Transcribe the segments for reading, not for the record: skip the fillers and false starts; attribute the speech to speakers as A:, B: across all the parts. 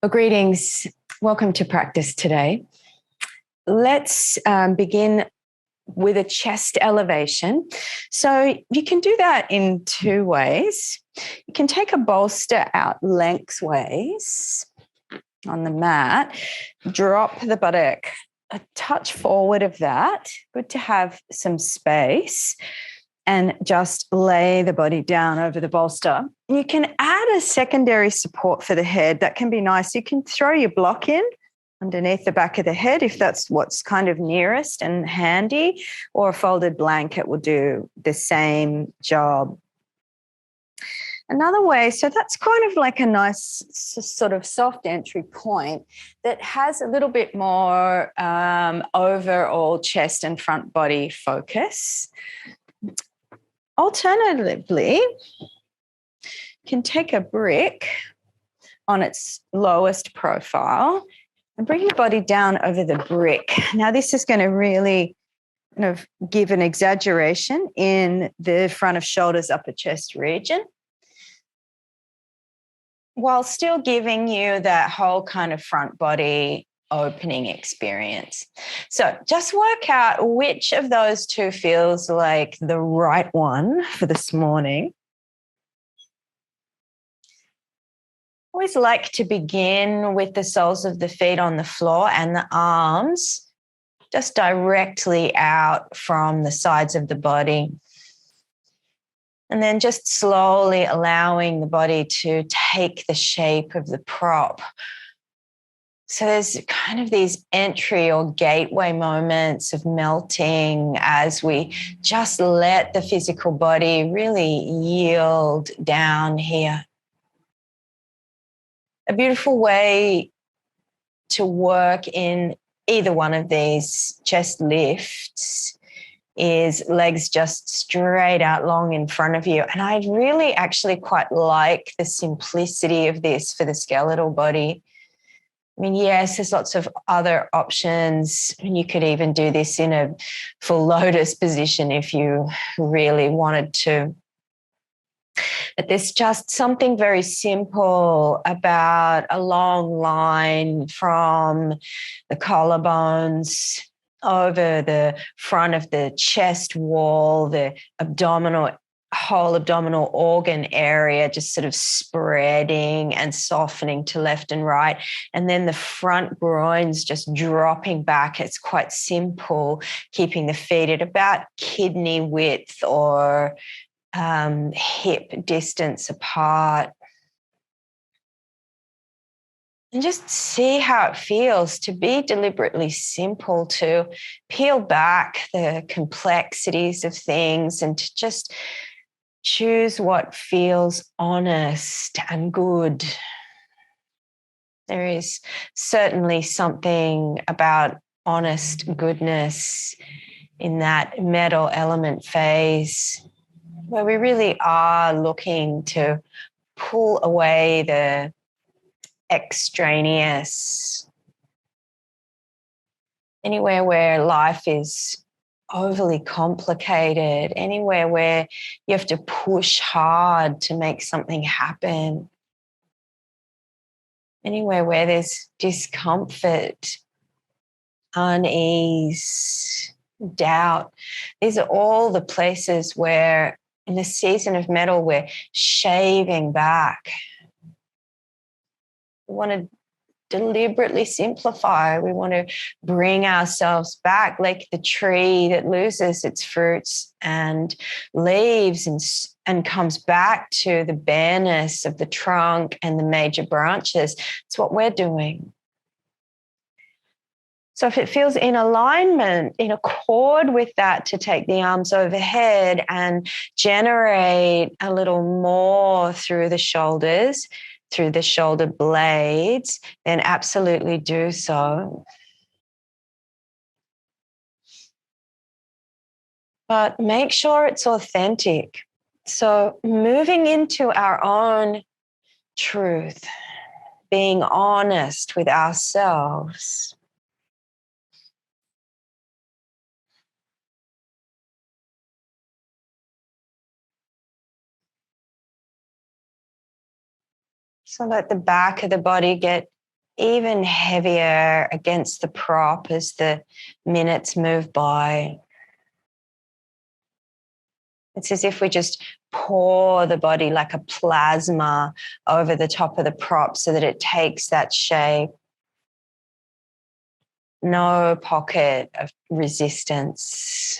A: Well, greetings. Welcome to practice today. Let's begin with a chest elevation. So you can do that in two ways. You can take a bolster out lengthways on the mat, drop the buttock a touch forward of that. Good to have some space. And just lay the body down over the bolster. You can add a secondary support for the head. That can be nice. You can throw your block in underneath the back of the head if that's what's kind of nearest and handy, or a folded blanket will do the same job. Another way, so that's kind of like a nice sort of soft entry point that has a little bit more overall chest and front body focus. Alternatively, you can take a brick on its lowest profile and bring your body down over the brick. Now, this is going to really kind of give an exaggeration in the front of shoulders, upper chest region, while still giving you that whole kind of front body opening experience. So just work out which of those two feels like the right one for this morning. Always like to begin with the soles of the feet on the floor and the arms just directly out from the sides of the body. And then just slowly allowing the body to take the shape of the prop. So there's kind of these entry or gateway moments of melting as we just let the physical body really yield down here. A beautiful way to work in either one of these chest lifts is legs just straight out long in front of you. And I really actually quite like the simplicity of this for the skeletal body. I mean, yes, there's lots of other options. You could even do this in a full lotus position if you really wanted to. But there's just something very simple about a long line from the collarbones over the front of the chest wall, the whole abdominal organ area just sort of spreading and softening to left and right. And then the front groins just dropping back. It's quite simple, keeping the feet at about kidney width or hip distance apart. And just see how it feels to be deliberately simple, to peel back the complexities of things and to just choose what feels honest and good. There is certainly something about honest goodness in that metal element phase where we really are looking to pull away the extraneous. Anywhere where life is overly complicated, anywhere where you have to push hard to make something happen, anywhere where there's discomfort, unease, doubt. These are all the places where in the season of metal we're shaving back. We want to deliberately simplify. We want to bring ourselves back like the tree that loses its fruits and leaves and comes back to the bareness of the trunk and the major branches. It's what we're doing. So if it feels in alignment, in accord with that, to take the arms overhead and generate a little more through the shoulders, through the shoulder blades, then absolutely do so. But make sure it's authentic. So moving into our own truth, being honest with ourselves. So let the back of the body get even heavier against the prop as the minutes move by. It's as if we just pour the body like a plasma over the top of the prop so that it takes that shape. No pocket of resistance.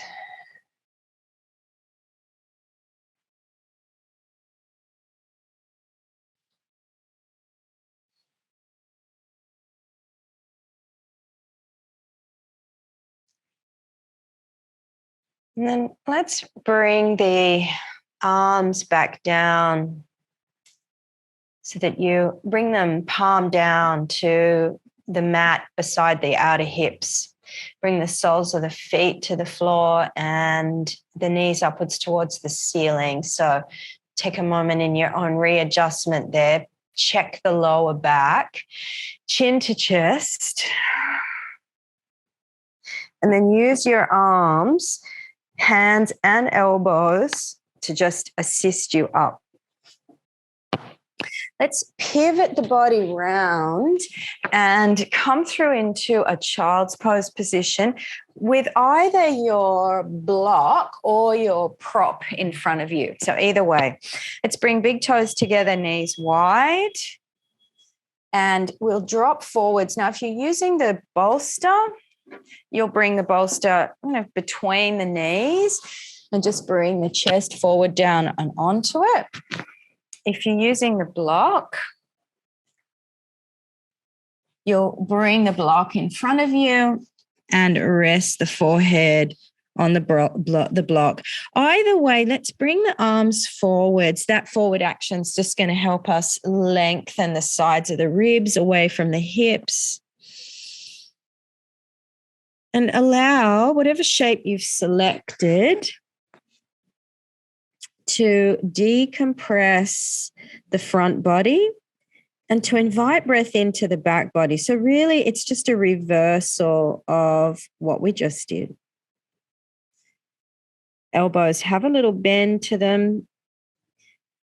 A: And then let's bring the arms back down so that you bring them palm down to the mat beside the outer hips. Bring the soles of the feet to the floor and the knees upwards towards the ceiling. So take a moment in your own readjustment there. Check the lower back, chin to chest. And then use your arms, hands and elbows to just assist you up. Let's pivot the body round and come through into a child's pose position with either your block or your prop in front of you. So either way, let's bring big toes together, knees wide, and we'll drop forwards. Now, if you're using the bolster, you'll bring the bolster between the knees and just bring the chest forward, down and onto it. If you're using the block, you'll bring the block in front of you and rest the forehead on the block. Either way, let's bring the arms forwards. That forward action is just going to help us lengthen the sides of the ribs away from the hips. And allow whatever shape you've selected to decompress the front body and to invite breath into the back body. So really, it's just a reversal of what we just did. Elbows have a little bend to them.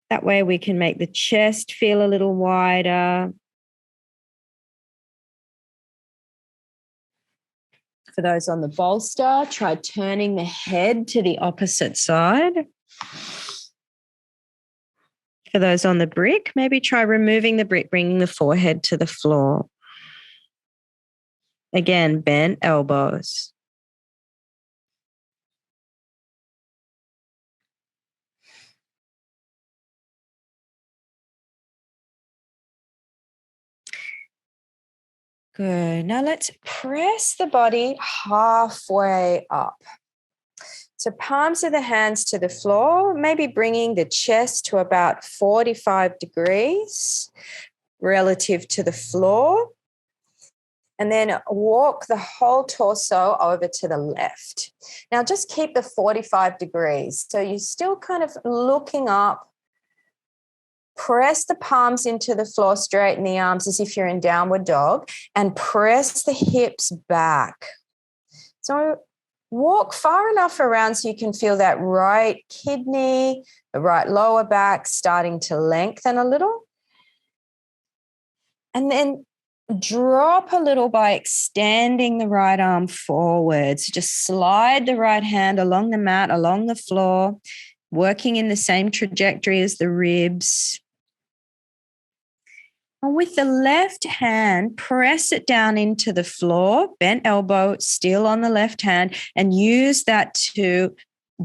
A: That way we can make the chest feel a little wider. For those on the bolster, try turning the head to the opposite side. For those on the brick, maybe try removing the brick, bringing the forehead to the floor. Again, bent elbows. Good. Now let's press the body halfway up. So palms of the hands to the floor, maybe bringing the chest to about 45 degrees relative to the floor. And then walk the whole torso over to the left. Now just keep the 45 degrees. So you're still kind of looking up. Press the palms into the floor, straighten the arms as if you're in downward dog, and press the hips back. So walk far enough around so you can feel that right kidney, the right lower back starting to lengthen a little. And then drop a little by extending the right arm forwards. Just slide the right hand along the mat, along the floor, working in the same trajectory as the ribs. And with the left hand, press it down into the floor, bent elbow, still on the left hand, and use that to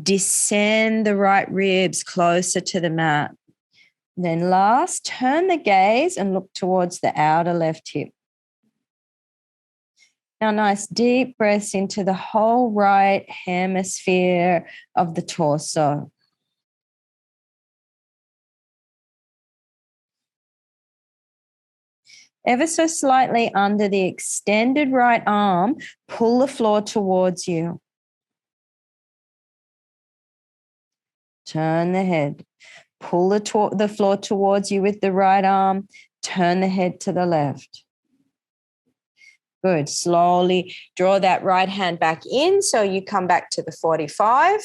A: descend the right ribs closer to the mat. Then last, turn the gaze and look towards the outer left hip. Now, nice deep breaths into the whole right hemisphere of the torso. Ever so slightly under the extended right arm, pull the floor towards you. Turn the head. Pull the floor towards you with the right arm. Turn the head to the left. Good. Slowly draw that right hand back in so you come back to the 45.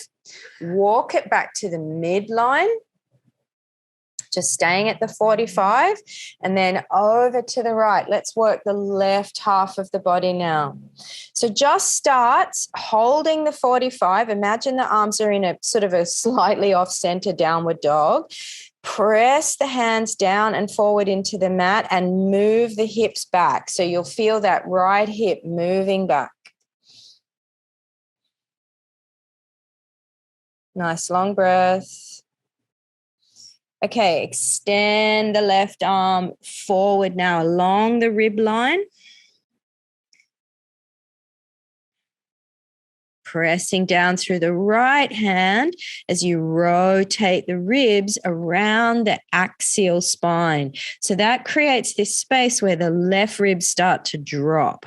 A: Walk it back to the midline. Just staying at the 45 and then over to the right. Let's work the left half of the body now. So just start holding the 45. Imagine the arms are in a sort of a slightly off-center downward dog. Press the hands down and forward into the mat and move the hips back. So you'll feel that right hip moving back. Nice long breath. Okay, extend the left arm forward now along the rib line. Pressing down through the right hand as you rotate the ribs around the axial spine. So that creates this space where the left ribs start to drop.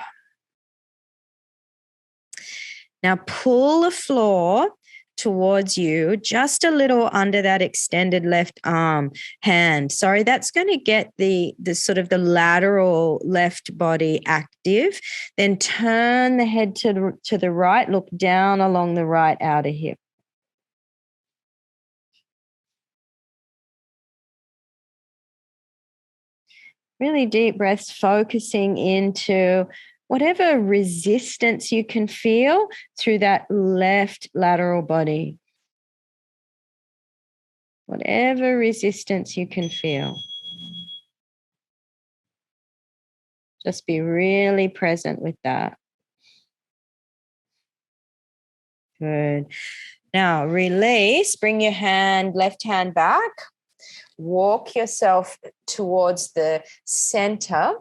A: Now pull the floor towards you, just a little under that extended left arm hand. Sorry, that's going to get the sort of the lateral left body active. Then turn the head to the right, look down along the right outer hip. Really deep breaths, focusing into whatever resistance you can feel through that left lateral body. Whatever resistance you can feel. Just be really present with that. Good. Now release, bring your left hand back. Walk yourself towards the center.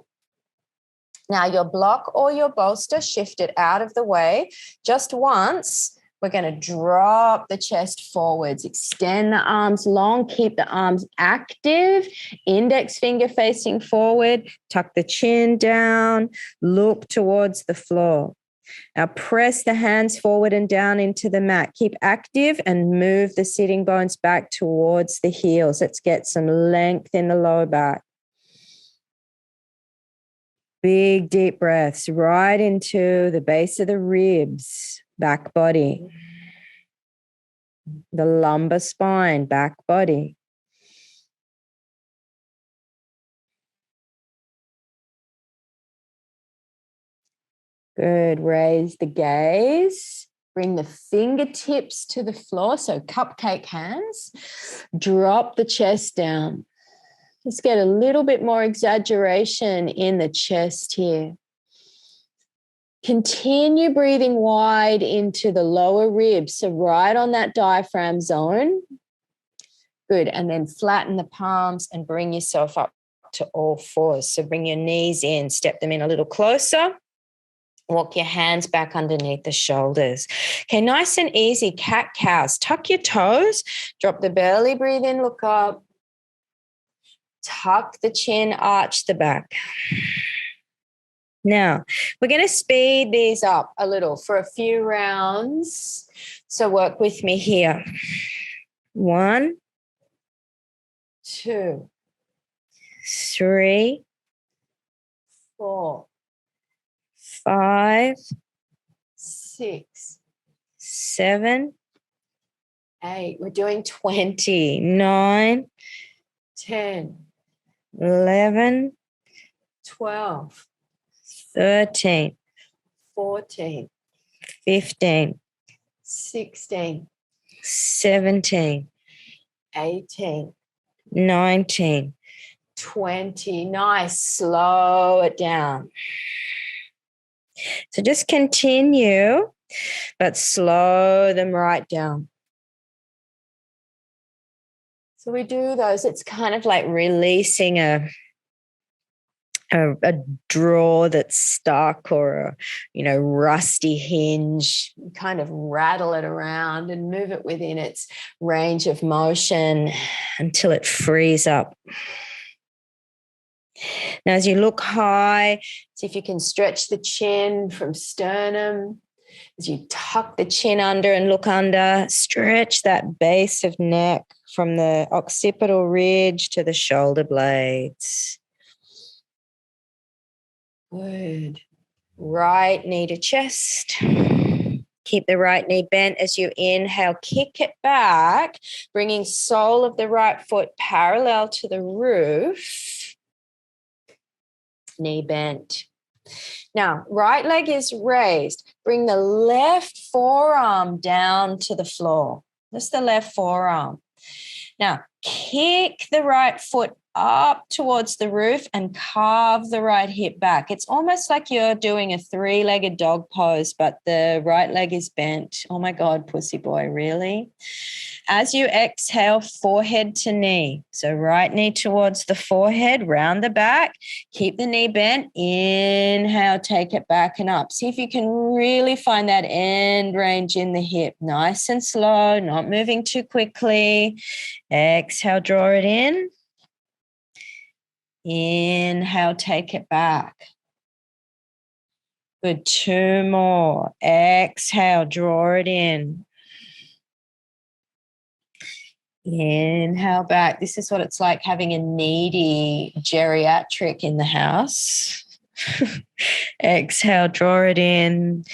A: Now your block or your bolster, shift it out of the way. Just once, we're going to drop the chest forwards, extend the arms long, keep the arms active, index finger facing forward, tuck the chin down, look towards the floor. Now press the hands forward and down into the mat. Keep active and move the sitting bones back towards the heels. Let's get some length in the lower back. Big deep breaths right into the base of the ribs, back body. The lumbar spine, back body. Good. Raise the gaze. Bring the fingertips to the floor, so cupcake hands. Drop the chest down. Let's get a little bit more exaggeration in the chest here. Continue breathing wide into the lower ribs, so right on that diaphragm zone. Good, and then flatten the palms and bring yourself up to all fours. So bring your knees in, step them in a little closer. Walk your hands back underneath the shoulders. Okay, nice and easy, cat-cows. Tuck your toes, drop the belly, breathe in, look up. Tuck the chin, arch the back. Now, we're going to speed these up a little for a few rounds. So work with me here. 1, 2, 3, 4, 5, 6, 7, 8. We're doing 20. 9, 10, 11, 12, 13, 14, 15, 16, 17, 18, 19, 20. Nice. Slow it down. So just continue, but slow them right down. So we do those. It's kind of like releasing a drawer that's stuck or a rusty hinge. You kind of rattle it around and move it within its range of motion until it frees up. Now, as you look high, see if you can stretch the chin from sternum. As you tuck the chin under and look under, stretch that base of neck from the occipital ridge to the shoulder blades. Good. Right knee to chest. Keep the right knee bent as you inhale. Kick it back, bringing sole of the right foot parallel to the roof. Knee bent. Now, right leg is raised. Bring the left forearm down to the floor. Just the left forearm. Now, kick the right foot up towards the roof and carve the right hip back. It's almost like you're doing a three-legged dog pose, but the right leg is bent. Oh my God, pussy boy, really? As you exhale, forehead to knee. So right knee towards the forehead, round the back. Keep the knee bent. Inhale, take it back and up. See if you can really find that end range in the hip. Nice and slow, not moving too quickly. Exhale, draw it in. Inhale, take it back. Good, 2 more. Exhale, draw it in. Inhale back. This is what it's like having a needy geriatric in the house. Exhale, draw it in.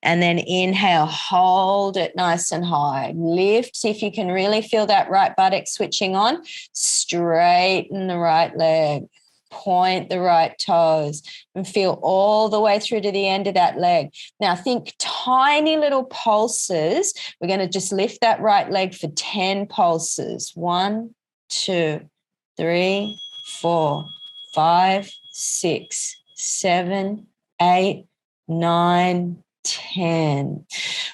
A: And then inhale, hold it nice and high. Lift, see if you can really feel that right buttock switching on. Straighten the right leg. Point the right toes and feel all the way through to the end of that leg. Now think tiny little pulses. We're going to just lift that right leg for 10 pulses. 1, 2, 3, 4, 5, 6, 7, 8, 9, 10.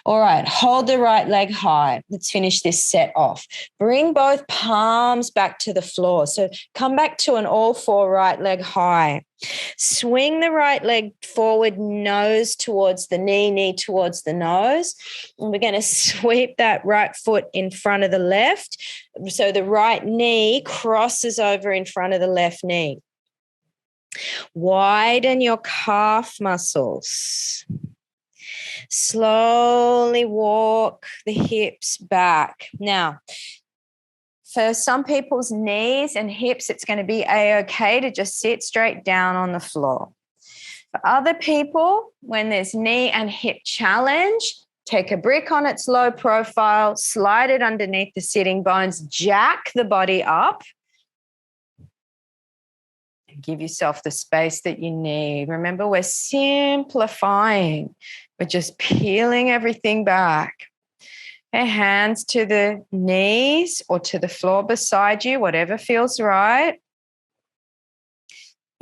A: All right, hold the right leg high. Let's finish this set off. Bring both palms back to the floor. So come back to an all four right leg high. Swing the right leg forward, nose towards the knee, knee towards the nose. And we're going to sweep that right foot in front of the left. So the right knee crosses over in front of the left knee. Widen your calf muscles. Slowly walk the hips back. Now, for some people's knees and hips, it's going to be a-okay to just sit straight down on the floor. For other people, when there's knee and hip challenge, take a brick on its low profile, slide it underneath the sitting bones, jack the body up, and give yourself the space that you need. Remember, we're simplifying. We're just peeling everything back. Okay, hands to the knees or to the floor beside you, whatever feels right.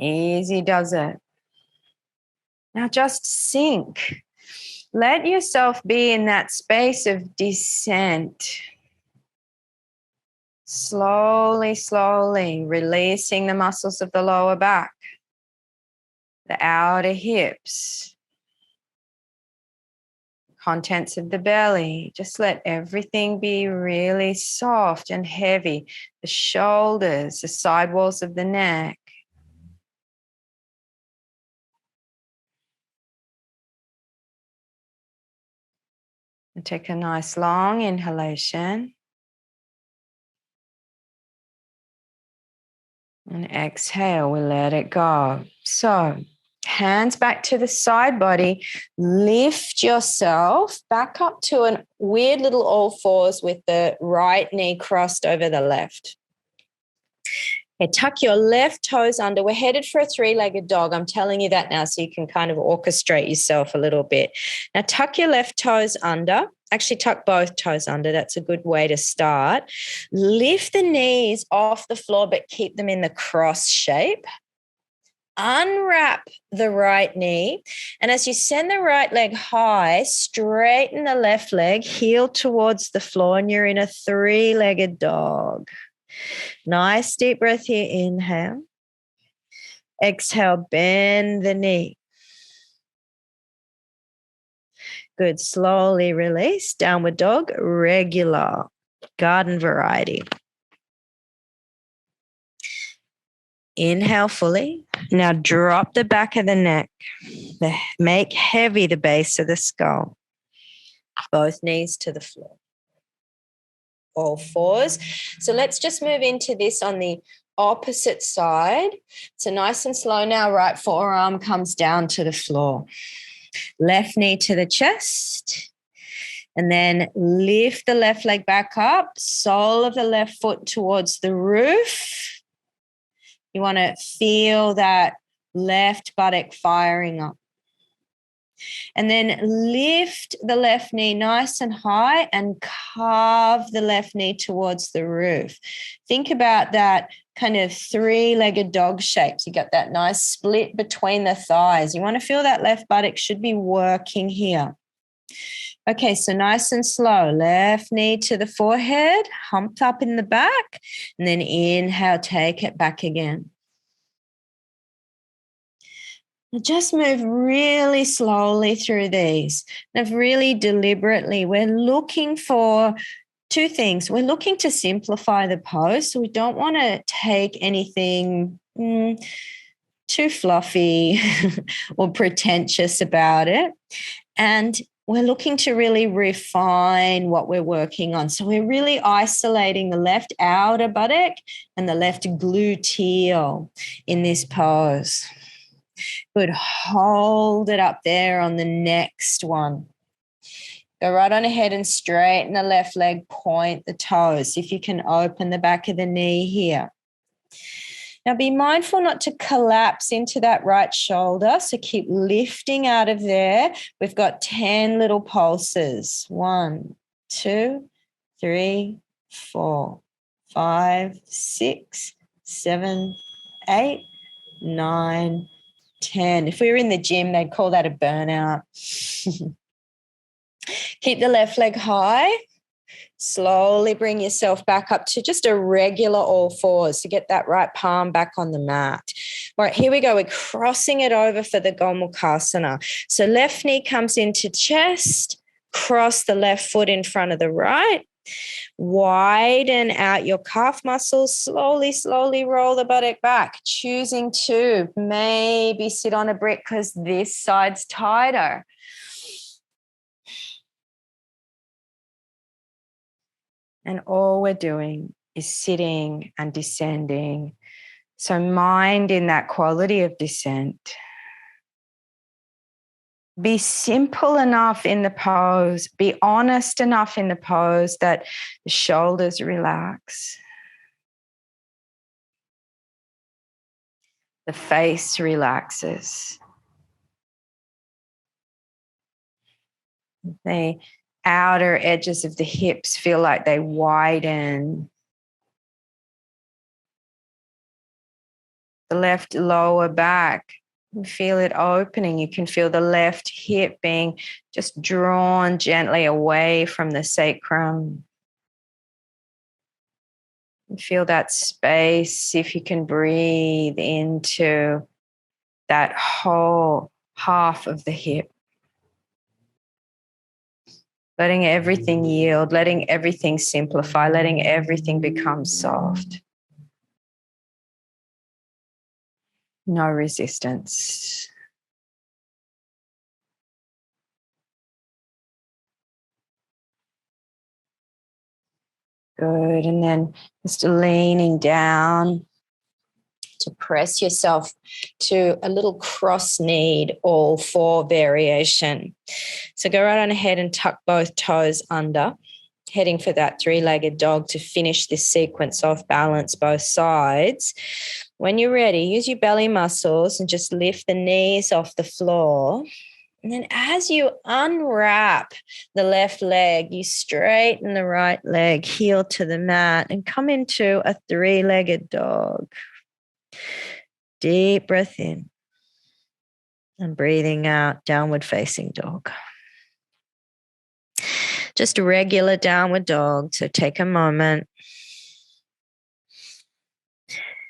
A: Easy does it. Now just sink. Let yourself be in that space of descent. Slowly, slowly releasing the muscles of the lower back, the outer hips, contents of the belly. Just let everything be really soft and heavy. The shoulders, the side walls of the neck. And take a nice long inhalation. And exhale, we let it go. So hands back to the side body. Lift yourself back up to a weird little all fours with the right knee crossed over the left. Okay, tuck your left toes under. We're headed for a three-legged dog. I'm telling you that now so you can kind of orchestrate yourself a little bit. Now tuck your left toes under. Actually, tuck both toes under. That's a good way to start. Lift the knees off the floor, but keep them in the cross shape. Unwrap the right knee. And as you send the right leg high, straighten the left leg, heel towards the floor, and you're in a three-legged dog. Nice deep breath here. Inhale. Exhale, bend the knee. Good. Slowly release. Downward dog, regular, garden variety. Inhale fully. Now drop the back of the neck. Make heavy the base of the skull. Both knees to the floor. All fours. So let's just move into this on the opposite side. So nice and slow now. Right forearm comes down to the floor. Left knee to the chest. And then lift the left leg back up, sole of the left foot towards the roof. You want to feel that left buttock firing up. And then lift the left knee nice and high and carve the left knee towards the roof. Think about that kind of three-legged dog shape. You got that nice split between the thighs. You want to feel that left buttock should be working here. Okay, so nice and slow. Left knee to the forehead, humped up in the back, and then inhale, take it back again. Just move really slowly through these. And really deliberately, we're looking for two things. We're looking to simplify the pose. So we don't want to take anything too fluffy or pretentious about it. And we're looking to really refine what we're working on. So we're really isolating the left outer buttock and the left gluteal in this pose. Good. Hold it up there on the next one. Go right on ahead and straighten the left leg, point the toes. If you can open the back of the knee here. Now be mindful not to collapse into that right shoulder. So keep lifting out of there. We've got 10 little pulses. 1, 2, 3, 4, 5, 6, 7, 8, 9, 10. If we were in the gym, they'd call that a burnout. Keep the left leg high. Slowly bring yourself back up to just a regular all fours to get that right palm back on the mat. All right, here we go. We're crossing it over for the Gomukhasana. So left knee comes into chest, cross the left foot in front of the right. Widen out your calf muscles. Slowly, slowly roll the buttock back. Choosing to maybe sit on a brick because this side's tighter. And all we're doing is sitting and descending. So mind in that quality of descent. Be simple enough in the pose. Be honest enough in the pose that the shoulders relax. The face relaxes. The outer edges of the hips feel like they widen. The left lower back, you feel it opening. You can feel the left hip being just drawn gently away from the sacrum. You feel that space, if you can breathe into that whole half of the hip. Letting everything yield, letting everything simplify, letting everything become soft. No resistance. Good. And then just leaning down to press yourself to a little cross-kneed all four variation. So go right on ahead and tuck both toes under, heading for that three-legged dog to finish this sequence off, balance both sides. When you're ready, use your belly muscles and just lift the knees off the floor. And then as you unwrap the left leg, you straighten the right leg, heel to the mat, and come into a three-legged dog. Deep breath in. And breathing out, downward facing dog. Just a regular downward dog. So take a moment.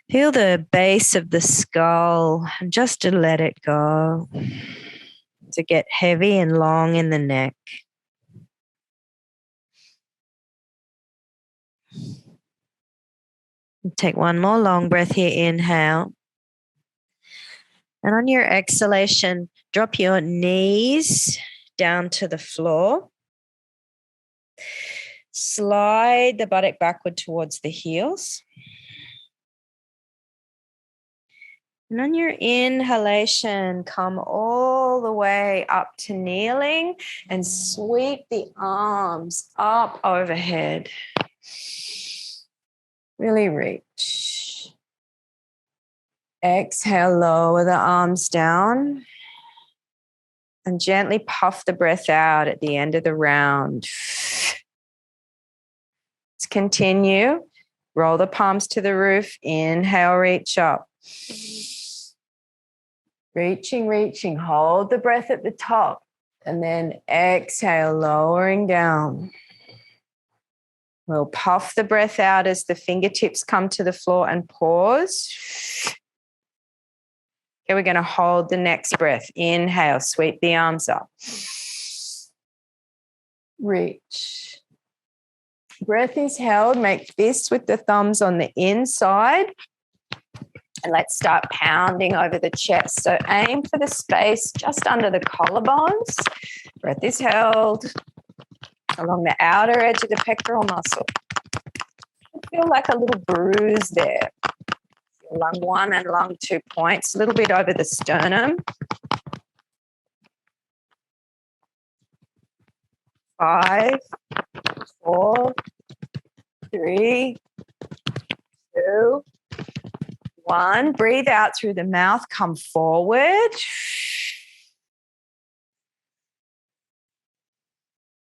A: Feel the base of the skull and just to let it go. To get heavy and long in the neck. Take one more long breath here. Inhale. And on your exhalation, drop your knees down to the floor. Slide the buttock backward towards the heels. And on your inhalation, come all all the way up to kneeling and sweep the arms up overhead. Really reach. Exhale, lower the arms down and gently puff the breath out at the end of the round. Let's continue. Roll the palms to the roof. Inhale, reach up. Reaching, reaching. Hold the breath at the top. And then exhale, lowering down. We'll puff the breath out as the fingertips come to the floor and pause. Okay, we're going to hold the next breath. Inhale, sweep the arms up. Reach. Breath is held. Make fists with the thumbs on the inside. And let's start pounding over the chest. So aim for the space just under the collarbones. Breath is held along the outer edge of the pectoral muscle. I feel like a little bruise there. Lung 1 and lung 2 points, a little bit over the sternum. 5, 4, 3, 2, 1. Breathe out through the mouth. Come forward.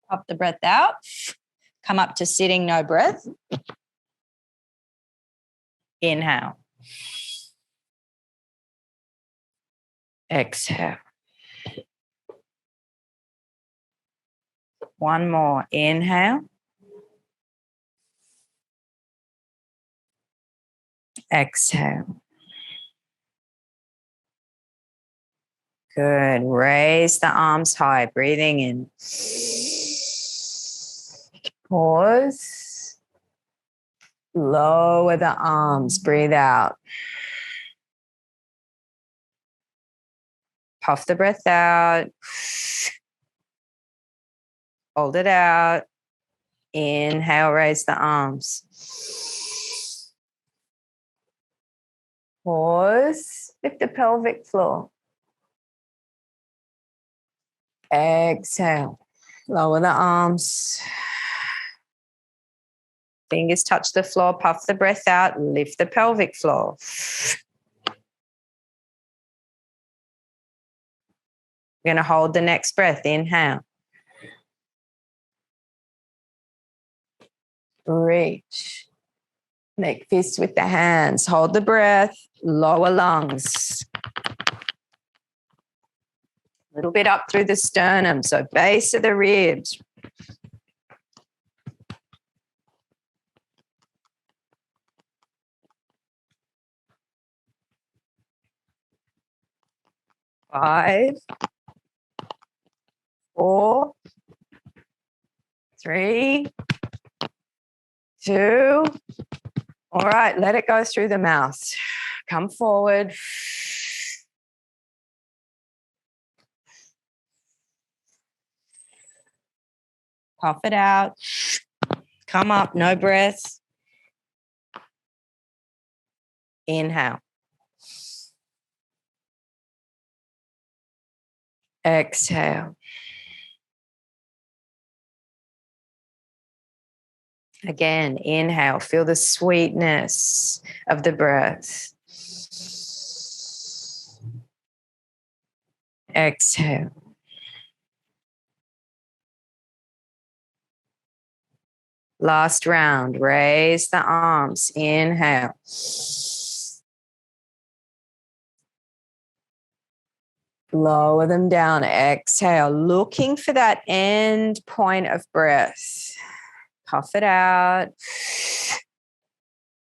A: Pop the breath out. Come up to sitting, no breath. Inhale. Exhale. One more. Inhale. Exhale. Good. Raise the arms high. Breathing in. Pause. Lower the arms. Breathe out. Puff the breath out. Hold it out. Inhale, raise the arms. Pause. Lift the pelvic floor. Exhale. Lower the arms. Fingers touch the floor. Puff the breath out. Lift the pelvic floor. We're going to hold the next breath. Inhale. Reach. Make fists with the hands. Hold the breath. Lower lungs. A little bit up through the sternum, so base of the ribs. Five, 4, 3, 2. All right, let it go through the mouth. Come forward. Puff it out. Come up, no breath. Inhale. Exhale. Again, inhale. Feel the sweetness of the breath. Exhale. Last round. Raise the arms. Inhale. Lower them down. Exhale. Looking for that end point of breath. Puff it out.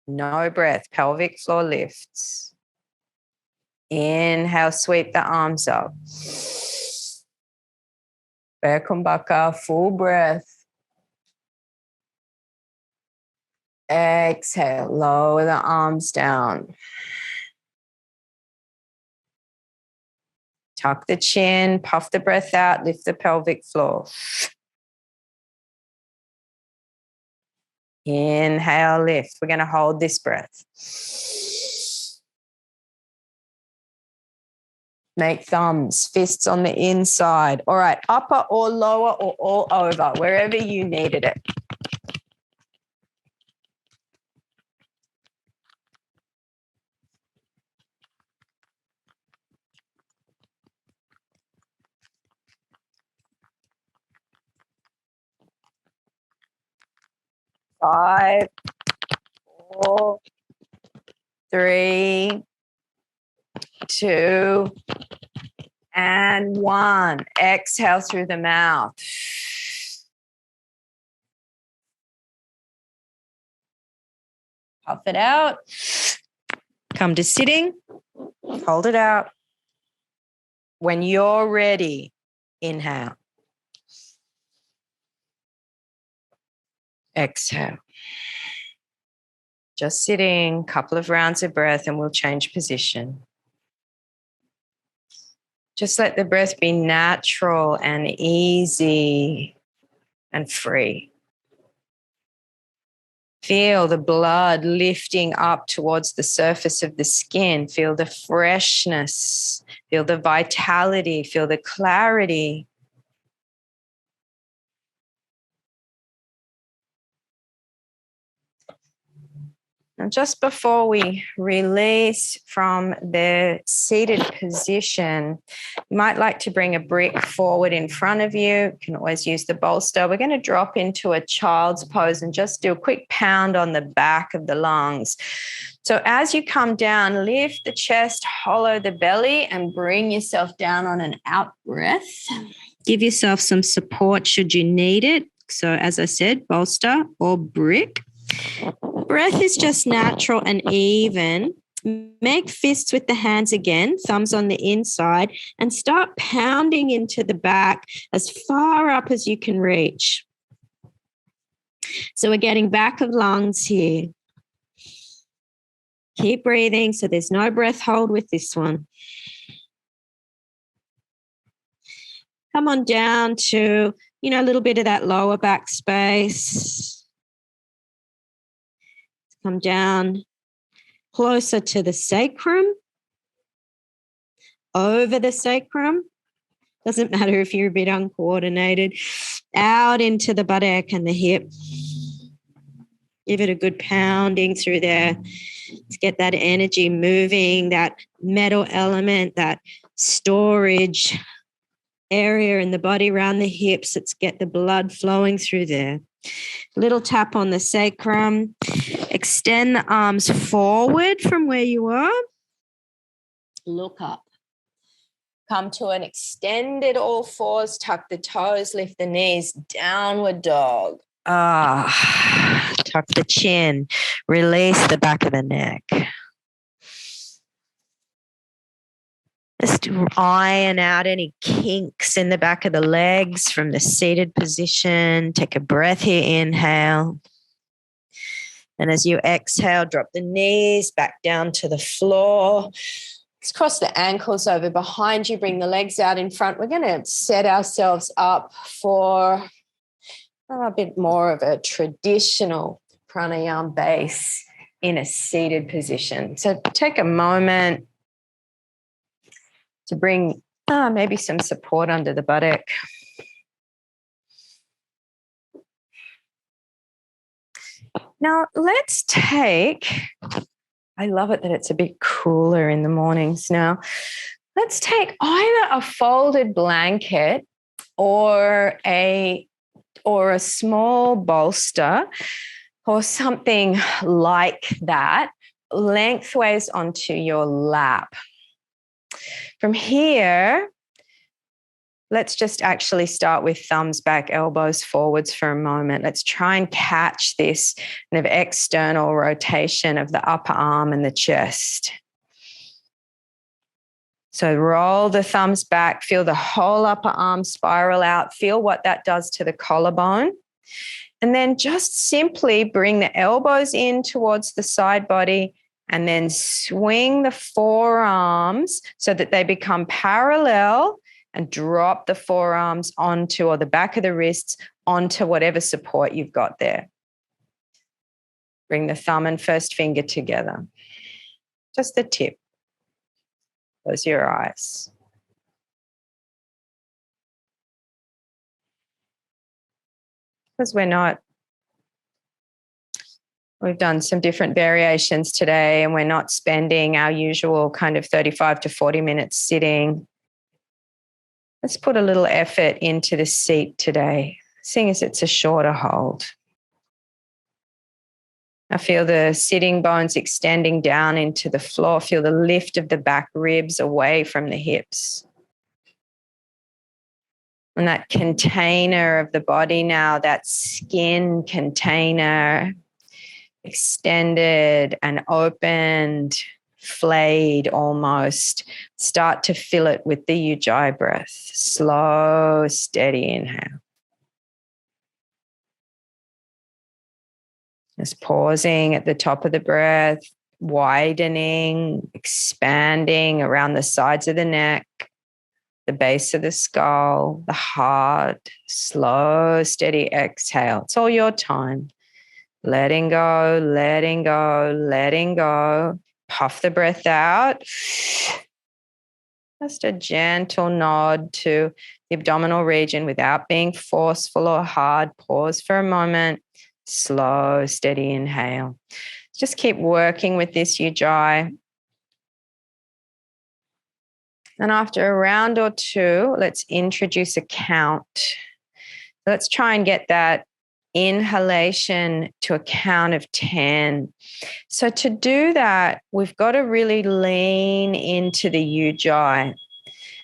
A: No breath. Pelvic floor lifts. Inhale. Sweep the arms up. Kumbhaka. Full breath. Exhale. Lower the arms down. Tuck the chin. Puff the breath out. Lift the pelvic floor. Inhale, lift. We're going to hold this breath. Make thumbs, fists on the inside. All right, upper or lower or all over, wherever you needed it. Five, four, three, two, and one. Exhale through the mouth. Puff it out. Come to sitting. Hold it out. When you're ready, inhale. Exhale. Just sitting, couple of rounds of breath, and we'll change position. Just let the breath be natural and easy and free. Feel the blood lifting up towards the surface of the skin. Feel the freshness. Feel the vitality. Feel the clarity. And just before we release from the seated position, you might like to bring a brick forward in front of you. You can always use the bolster. We're going to drop into a child's pose and just do a quick pound on the back of the lungs. So as you come down, lift the chest, hollow the belly, and bring yourself down on an out breath. Give yourself some support should you need it. So as I said, bolster or brick. Breath is just natural and even. Make fists with the hands again, thumbs on the inside, and start pounding into the back as far up as you can reach. So we're getting back of lungs here. Keep breathing, so there's no breath hold with this one. Come on down to, a little bit of that lower back space. Come down closer to the sacrum, over the sacrum. Doesn't matter if you're a bit uncoordinated. Out into the buttock and the hip. Give it a good pounding through there to get that energy moving, that metal element, that storage area in the body around the hips. Let's get the blood flowing through there. Little tap on the sacrum. Extend the arms forward from where you are. Look up. Come to an extended all fours. Tuck the toes. Lift the knees. Downward dog. Tuck the chin. Release the back of the neck. Just iron out any kinks in the back of the legs from the seated position. Take a breath here, inhale. And as you exhale, drop the knees back down to the floor. Let's cross the ankles over behind you. Bring the legs out in front. We're going to set ourselves up for a bit more of a traditional pranayama base in a seated position. So take a moment to bring maybe some support under the buttock. Now let's take, I love it that it's a bit cooler in the mornings now. Let's take either a folded blanket or a small bolster or something like that lengthways onto your lap. From here, let's just actually start with thumbs back, elbows forwards for a moment. Let's try and catch this kind of external rotation of the upper arm and the chest. So roll the thumbs back, feel the whole upper arm spiral out, feel what that does to the collarbone. And then just simply bring the elbows in towards the side body and then swing the forearms so that they become parallel and drop the forearms onto, or the back of the wrists onto whatever support you've got there. Bring the thumb and first finger together. Just the tip. Close your eyes. Because we've done some different variations today, and we're not spending our usual kind of 35 to 40 minutes sitting. Let's put a little effort into the seat today, seeing as it's a shorter hold. I feel the sitting bones extending down into the floor. Feel the lift of the back ribs away from the hips. And that container of the body now, that skin container, extended and opened, flayed almost. Start to fill it with the Ujjayi breath. Slow, steady inhale. Just pausing at the top of the breath, widening, expanding around the sides of the neck, the base of the skull, the heart. Slow, steady exhale. It's all your time. Letting go, letting go, letting go. Puff the breath out. Just a gentle nod to the abdominal region without being forceful or hard. Pause for a moment. Slow, steady inhale. Just keep working with this Ujjayi. And after a round or two, let's introduce a count. Let's try and get that inhalation to a count of 10. So to do that, we've got to really lean into the Ujjayi.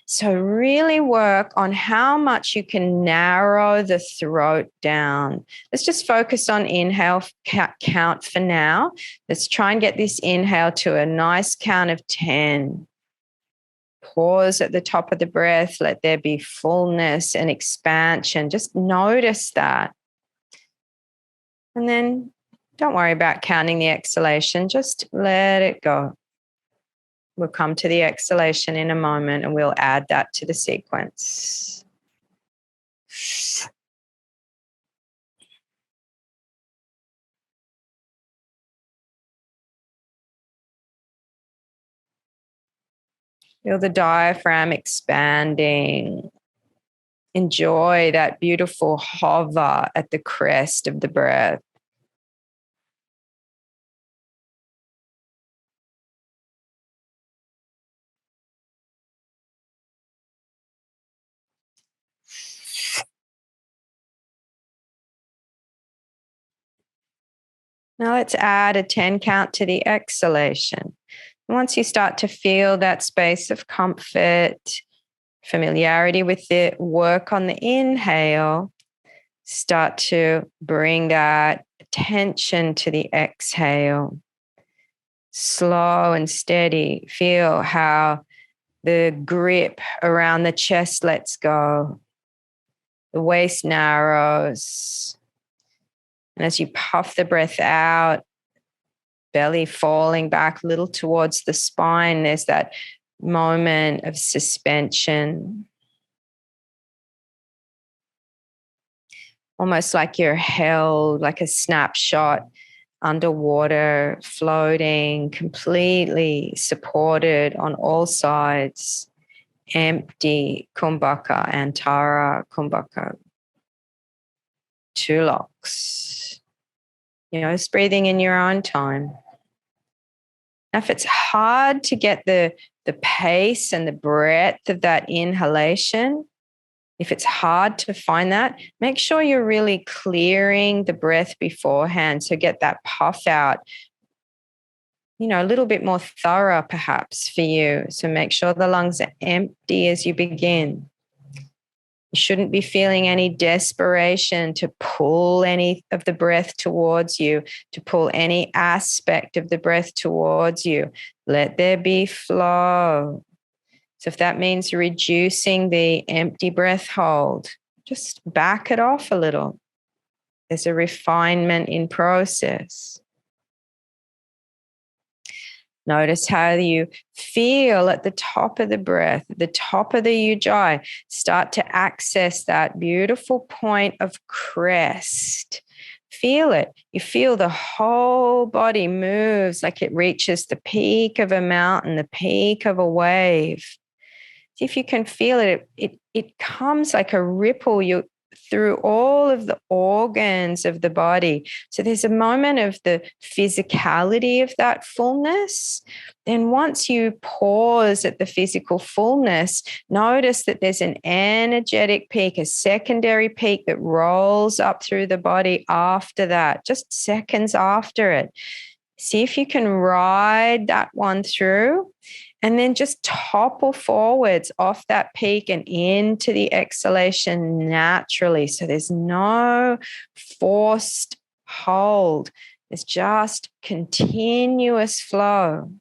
A: So really work on how much you can narrow the throat down. Let's just focus on inhale count for now. Let's try and get this inhale to a nice count of 10. Pause at the top of the breath. Let there be fullness and expansion. Just notice that. And then don't worry about counting the exhalation. Just let it go. We'll come to the exhalation in a moment and we'll add that to the sequence. Feel the diaphragm expanding. Enjoy that beautiful hover at the crest of the breath. Now let's add a 10 count to the exhalation. Once you start to feel that space of comfort, familiarity with it, work on the inhale. Start to bring that attention to the exhale. Slow and steady. Feel how the grip around the chest lets go. The waist narrows. And as you puff the breath out, belly falling back a little towards the spine, there's that moment of suspension. Almost like you're held, like a snapshot underwater, floating, completely supported on all sides. Empty kumbhaka, antara kumbhaka. Two locks. Just breathing in your own time. Now, if it's hard to get the pace and the breadth of that inhalation, if it's hard to find that, make sure you're really clearing the breath beforehand. So get that puff out, a little bit more thorough perhaps for you. So make sure the lungs are empty as you begin. You shouldn't be feeling any desperation to pull any of the breath towards you, to pull any aspect of the breath towards you. Let there be flow. So if that means reducing the empty breath hold, just back it off a little. There's a refinement in process. Notice how you feel at the top of the breath, the top of the Ujjayi. Start to access that beautiful point of crest. Feel it. You feel the whole body moves like it reaches the peak of a mountain, the peak of a wave. See if you can feel it. It comes like a ripple. through all of the organs of the body. So there's a moment of the physicality of that fullness. Then once you pause at the physical fullness, notice that there's an energetic peak, a secondary peak that rolls up through the body after that, just seconds after it. See if you can ride that one through, and then just topple forwards off that peak and into the exhalation naturally. So there's no forced hold. It's just continuous flow.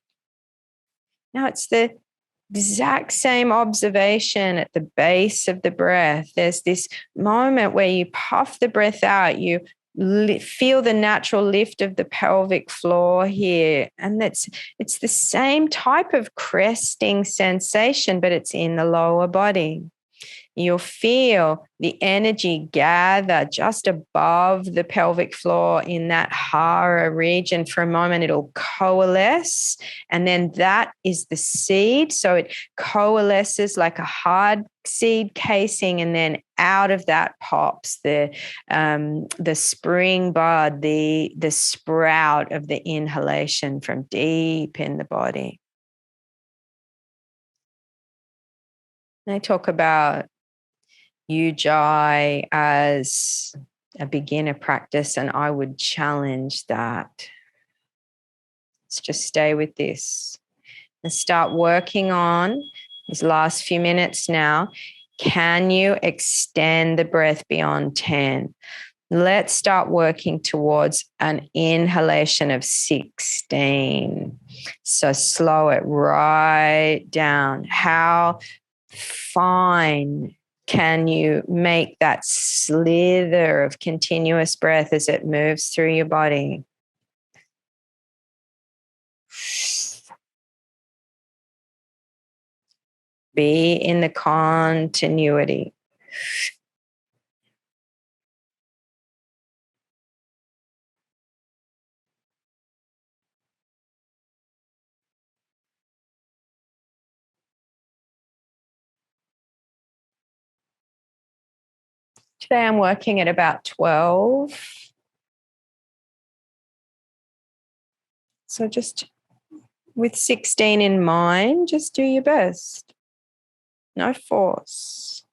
A: Now it's the exact same observation at the base of the breath. There's this moment where you puff the breath out, you feel the natural lift of the pelvic floor here. And it's the same type of cresting sensation, but it's in the lower body. You'll feel the energy gather just above the pelvic floor in that hara region. For a moment, it'll coalesce, and then that is the seed. So it coalesces like a hard seed casing, and then out of that pops the spring bud, the sprout of the inhalation from deep in the body. And I talk about Ujjayi as a beginner practice, and I would challenge that. Let's just stay with this and start working on these last few minutes now. Can you extend the breath beyond 10? Let's start working towards an inhalation of 16. So slow it right down. How fine can you make that slither of continuous breath as it moves through your body? Be in the continuity. Today I'm working at about 12. So just with 16 in mind, just do your best. No force.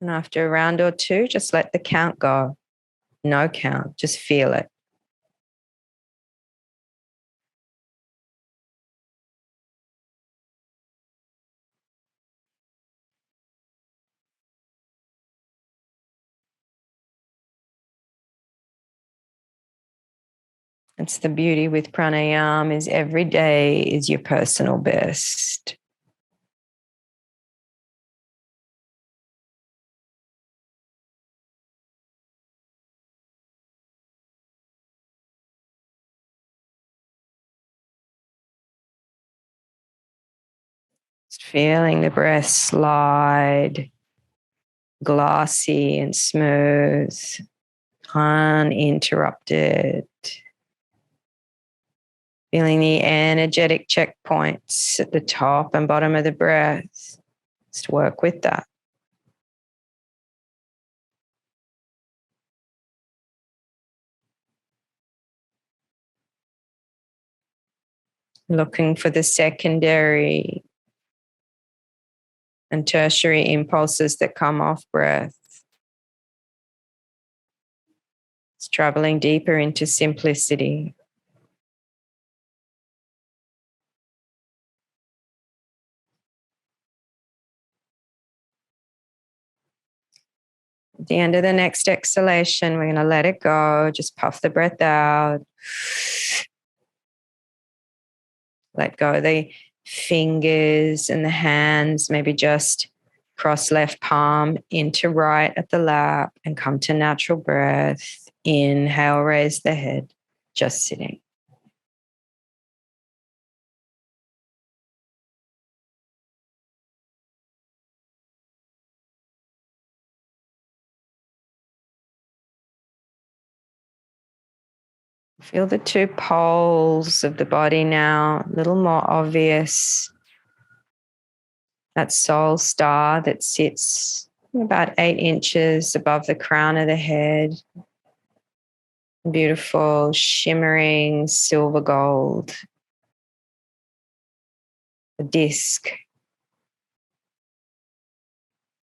A: And after a round or two, just let the count go. No count, just feel it. It's the beauty with pranayama, is every day is your personal best. Just feeling the breath slide, glassy and smooth, uninterrupted. Feeling the energetic checkpoints at the top and bottom of the breath. Just work with that. Looking for the secondary and tertiary impulses that come off breath. It's traveling deeper into simplicity. At the end of the next exhalation, we're going to let it go. Just puff the breath out. Let go of the fingers and the hands, maybe just cross left palm into right at the lap and come to natural breath. Inhale, raise the head, just sitting. Feel the two poles of the body now, a little more obvious. That soul star that sits about 8 inches above the crown of the head. Beautiful, shimmering silver gold. A disc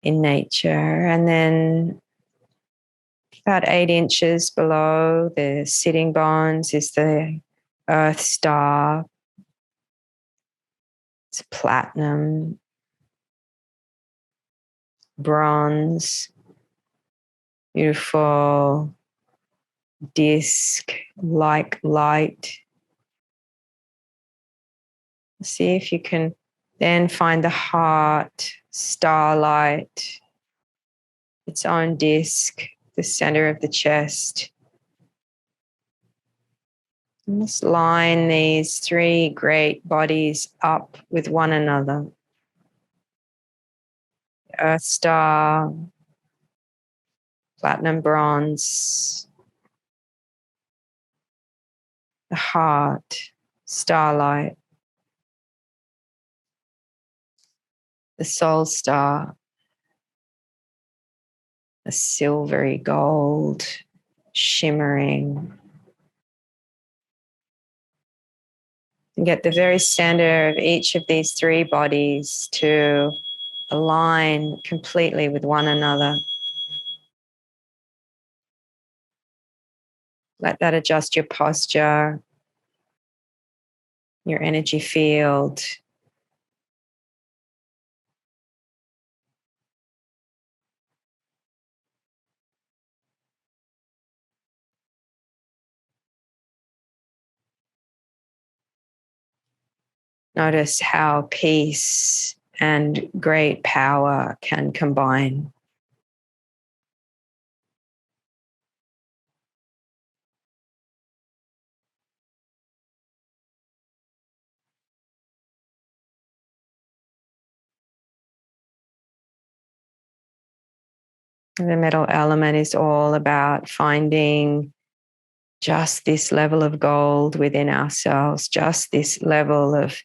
A: in nature. And then about 8 inches below the sitting bones is the earth star. It's platinum, bronze, beautiful disc like light. See if you can then find the heart, starlight, its own disc, the center of the chest. And just line these three great bodies up with one another. Earth star, platinum bronze, the heart, starlight, the soul star, a silvery gold, shimmering. And get the very center of each of these three bodies to align completely with one another. Let that adjust your posture, your energy field. Notice how peace and great power can combine. The middle element is all about finding just this level of gold within ourselves, just this level of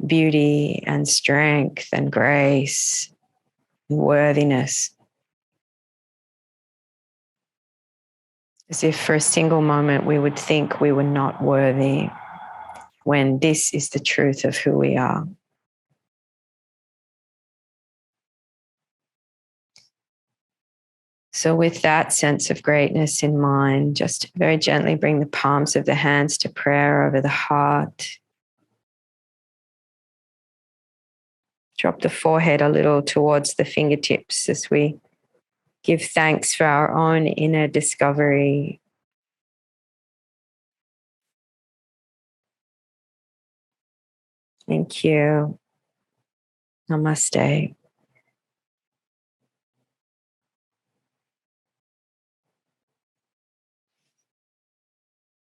A: beauty and strength and grace and worthiness. As if for a single moment we would think we were not worthy, when this is the truth of who we are. So with that sense of greatness in mind, just very gently bring the palms of the hands to prayer over the heart. Drop the forehead a little towards the fingertips as we give thanks for our own inner discovery. Thank you. Namaste.